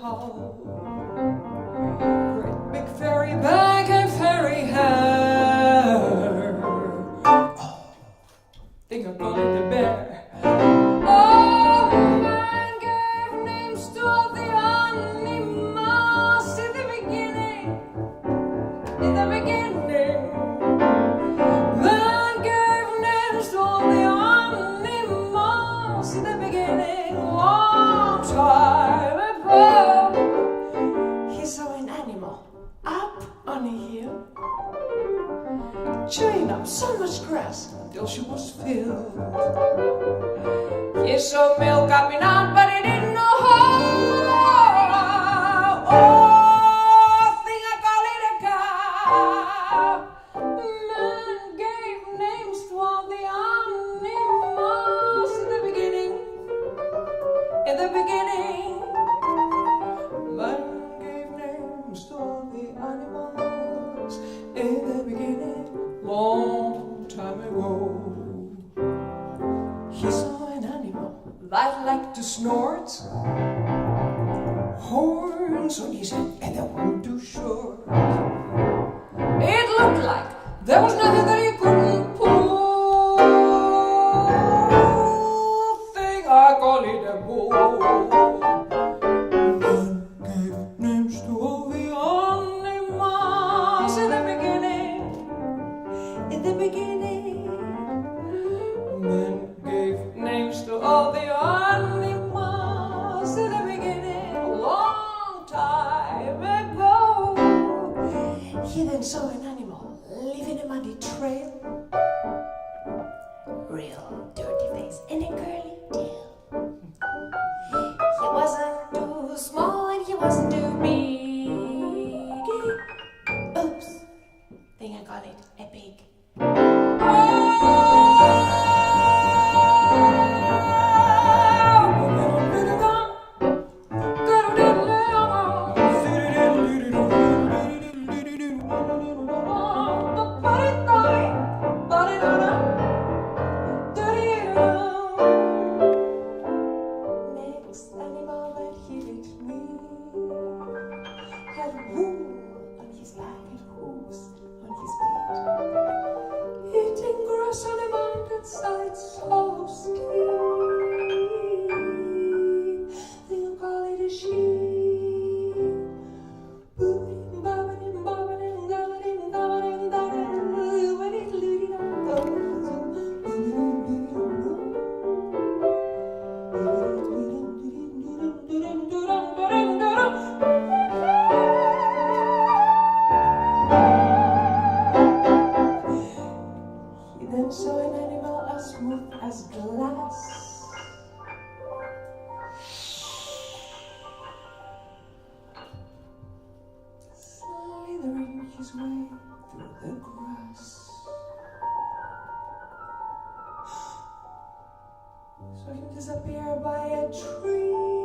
hull. Great big fairy back and fairy hair. Oh, think I'll call it a bear. Oh, man gave names to all the animals in the beginning. In the beginning, man gave names to all the animals in the beginning. Long time ago, he saw an animal up on a hill, chewing up so much grass until she was filled. He saw milk coming out, but he didn't know how. Oh, think I call it a cow. Man gave names to all the animals in the beginning. In the beginning, man gave names to all the animals in the beginning, long time ago. He saw an animal that liked to snort, horns on his head and they weren't too short. It looked like there was nothing that he couldn't pull. Thing I call it a bull. Man gave names to all the animals in the beginning. In the beginning, man gave names to all the animals in the beginning, a long time ago. He then saw an animal leaving a muddy trail, real dirty face and a curly tail. He wasn't too small and he wasn't too big. Oops, think I got it, a pig. Next animal that he did meet had wool on his back and hooves on his feet, eating grass on a mountainside so steep. They'll call it a sheep. He then saw an animal as smooth as glass, slithering his way through the grass. Saw him disappear by a tree.